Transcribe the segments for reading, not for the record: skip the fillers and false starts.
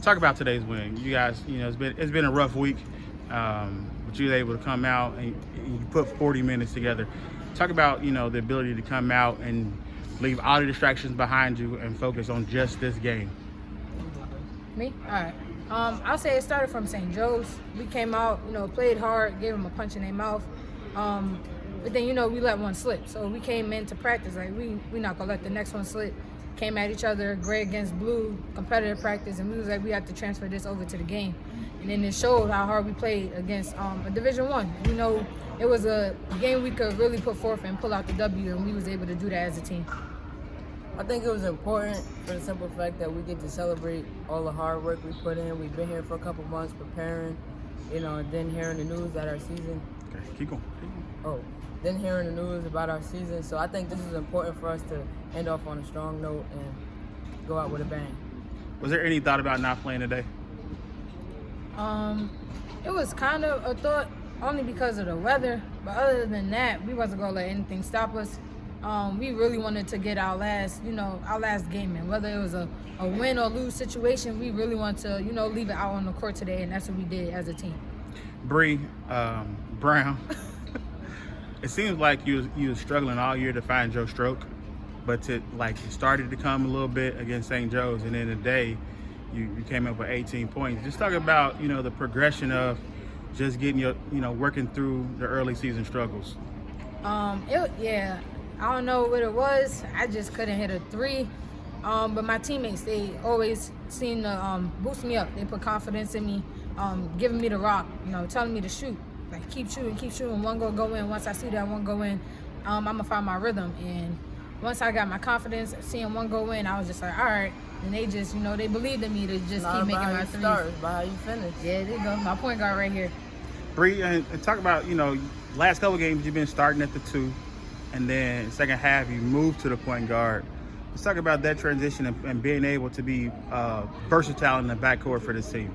Talk about today's win. You guys, it's been a rough week, but you were able to come out and you put 40 minutes together. Talk about, the ability to come out and leave all the distractions behind you and focus on just this game. Me? All right. I'll say it started from St. Joe's. We came out, played hard, gave them a punch in their mouth. But then, we let one slip. So we came into practice like we not gonna let the next one slip. Came at each other, gray against blue, competitive practice, and we was like, we have to transfer this over to the game. And then it showed how hard we played against a Division I. It was a game we could really put forth and pull out the W, and we was able to do that as a team. I think it was important for the simple fact that we get to celebrate all the hard work we put in. We've been here for a couple months preparing, and then hearing the news that our season. Okay, keep going. Then hearing the news about our season. So I think this is important for us to end off on a strong note and go out with a bang. Was there any thought about not playing today? It was kind of a thought only because of the weather, but other than that, we wasn't gonna let anything stop us. We really wanted to get our last game in. Whether it was a win or lose situation, we really wanted to, leave it out on the court today, and that's what we did as a team. Brown. It seems like you was struggling all year to find your stroke, but it started to come a little bit against St. Joe's, and then today you came up with 18 points. Just talk about the progression of just getting working through the early season struggles. I don't know what it was. I just couldn't hit a three. But my teammates, they always seem to boost me up. They put confidence in me, giving me the rock, telling me to shoot. Like, keep shooting. One go in. Once I see that one go in, I'm going to find my rhythm. And once I got my confidence, seeing one go in, I was just like, all right. And they just, they believed in me to just keep making my threes. Start by how you finish. Yeah, there you go. My point guard right here. Bree, and talk about, last couple games you've been starting at the 2, and then second half you moved to the point guard. Let's talk about that transition and being able to be versatile in the backcourt for this team.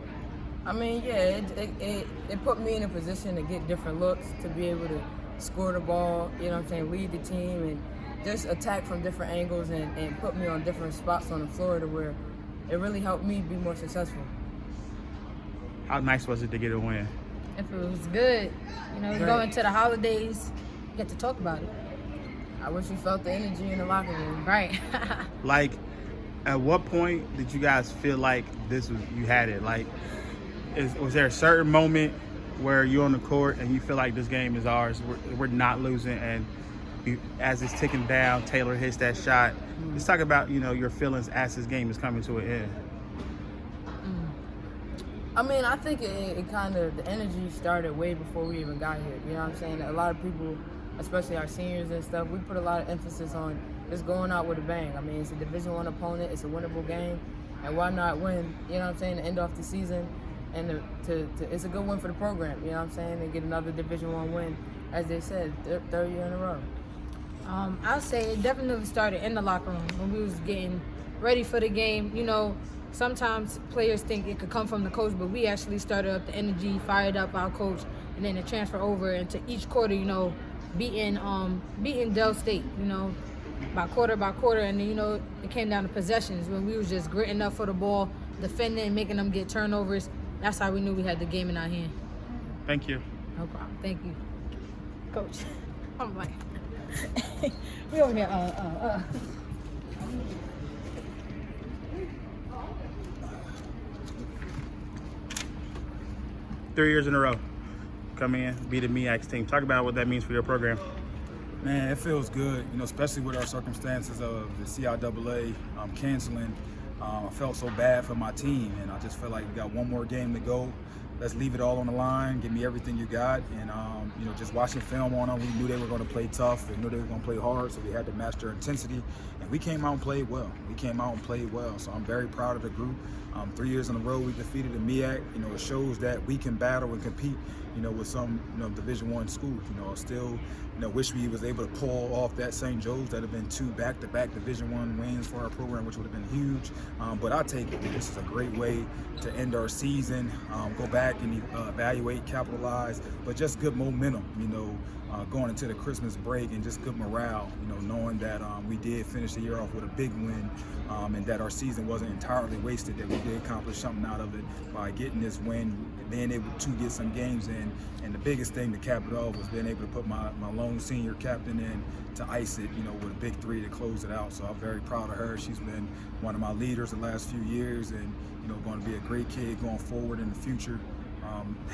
I mean, yeah, it put me in a position to get different looks, to be able to score the ball, lead the team, and just attack from different angles and put me on different spots on the floor to where it really helped me be more successful. How nice was it to get a win? If it was good, going to the holidays, get to talk about it. I wish you felt the energy in the locker room. Right. At what point did you guys feel like you had it? Was there a certain moment where you're on the court and you feel like this game is ours? We're not losing, and as it's ticking down, Taylor hits that shot. Let's talk about your feelings as this game is coming to an end. I mean, I think it kind of, the energy started way before we even got here. You know what I'm saying? A lot of people, especially our seniors and stuff, we put a lot of emphasis on just going out with a bang. I mean, it's a Division I opponent, it's a winnable game, and why not win, to end off the season, and it's a good win for the program, and get another Division I win, as they said, third year in a row. I'll say it definitely started in the locker room when we was getting ready for the game. Sometimes players think it could come from the coach, but we actually started up the energy, fired up our coach, and then to transfer over into each quarter, beating Delaware State, by quarter, and then, it came down to possessions when we was just gritting up for the ball, defending, making them get turnovers. That's how we knew we had the game in our hand. Thank you. No problem. Thank you, Coach. I'm like, we over here. 3 years in a row. Come in, beat a MEAC's team. Talk about what that means for your program. Man, it feels good, especially with our circumstances of the CIAA canceling. I felt so bad for my team, and I just feel like we got one more game to go. Let's leave it all on the line. Give me everything you got, and just watching film on them, we knew they were going to play tough. We knew they were going to play hard, so we had to match their intensity. And we came out and played well. So I'm very proud of the group. 3 years in a row, we defeated the MEAC. It shows that we can battle and compete. With some Division I schools. Still wish we was able to pull off that St. Joe's. That have been 2 back-to-back Division I wins for our program, which would have been huge. But I take it. This is a great way to end our season. Go back and evaluate, capitalize, but just good momentum. going into the Christmas break, and just good morale, knowing that we did finish the year off with a big win, and that our season wasn't entirely wasted, that we did accomplish something out of it by getting this win, being able to get some games in. And the biggest thing to cap it off was being able to put my lone senior captain in to ice it, with a big 3 to close it out. So I'm very proud of her. She's been one of my leaders the last few years, and going to be a great kid going forward in the future.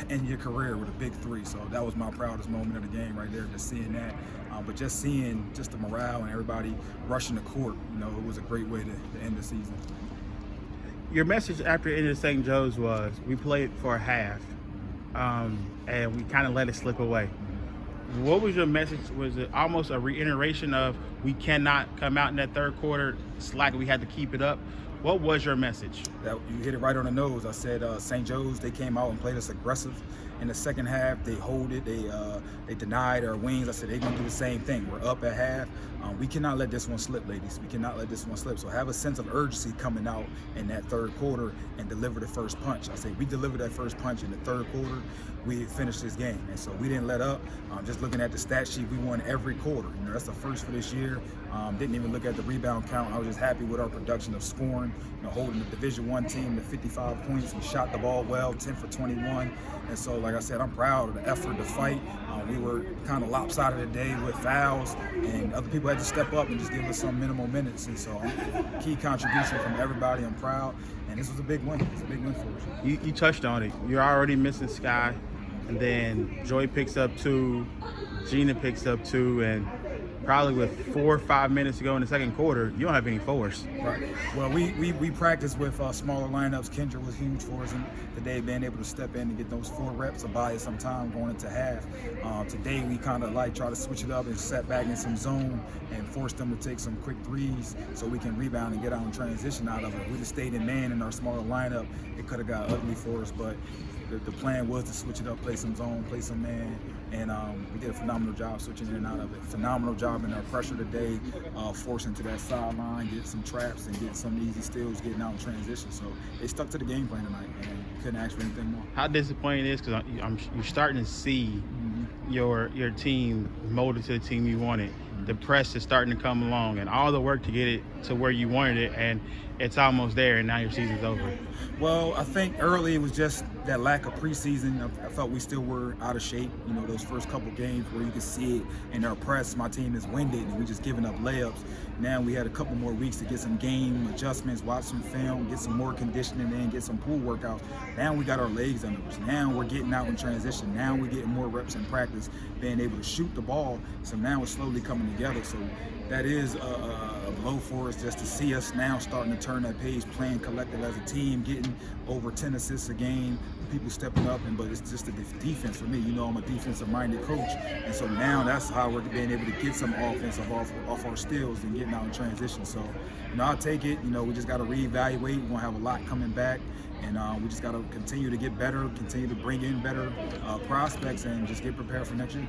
End your career with a big 3. So that was my proudest moment of the game right there, just seeing that. But just seeing just the morale and everybody rushing the court, it was a great way to end the season. Your message after the end of St. Joe's was, we played for a half, and we kind of let it slip away. What was your message? Was it almost a reiteration of, we cannot come out in that third quarter slack, we had to keep it up? What was your message? That you hit it right on the nose. I said St. Joe's, they came out and played us aggressive. In the second half, they hold it. They denied our wings. I said they're gonna do the same thing. We're up at half. We cannot let this one slip, ladies. We cannot let this one slip. So have a sense of urgency coming out in that third quarter and deliver the first punch. I said we delivered that first punch in the third quarter. We finished this game, and so we didn't let up. Just looking at the stat sheet, we won every quarter. That's the first for this year. Didn't even look at the rebound count. I was just happy with our production of scoring. Holding the Division I team to 55 points. We shot the ball well, 10 for 21. And so, like I said, I'm proud of the effort, the fight. We were kind of lopsided today with fouls, and other people had to step up and just give us some minimal minutes. And so, key contribution from everybody. I'm proud, and this was a big win. It's a big win for us. You touched on it. You're already missing Sky, and then Joy picks up 2, Gina picks up 2, and probably with 4 or 5 minutes to go in the second quarter, you don't have any force. Right. Well, we practiced with smaller lineups. Kendra was huge for us today, being able to step in and get those 4 reps to buy us some time going into half. Today we kind of try to switch it up and set back in some zone and force them to take some quick 3s so we can rebound and get out and transition out of it. If we'd have stayed in man in our smaller lineup, it could have got ugly for us, but the plan was to switch it up, play some zone, play some man, and we did a phenomenal job switching in and out of it. Phenomenal job in our pressure today, forcing to that sideline, get some traps and get some easy steals, getting out in transition. So they stuck to the game plan tonight, and couldn't ask for anything more. How disappointing it is, because you're starting to see your team molded to the team you wanted. The press is starting to come along, and all the work to get it to where you wanted it, and it's almost there, and now your season's over. Well, I think early it was just that lack of preseason. I felt we still were out of shape. Those first couple games where you could see it in our press, my team is winded and we just giving up layups. Now we had a couple more weeks to get some game adjustments, watch some film, get some more conditioning in, get some pool workouts. Now we got our legs under us. Now we're getting out in transition. Now we're getting more reps in practice, being able to shoot the ball. So now it's slowly coming together. So that is a blow for us, just to see us now starting to turn that page, playing collective as a team, getting over 10 assists a game, people stepping up, but it's just the defense for me. I'm a defensive-minded coach, and so now that's how we're being able to get some offense off our steals and getting out in transition. So, I'll take it. We just got to reevaluate. We're going to have a lot coming back, and we just got to continue to get better, continue to bring in better prospects, and just get prepared for next year.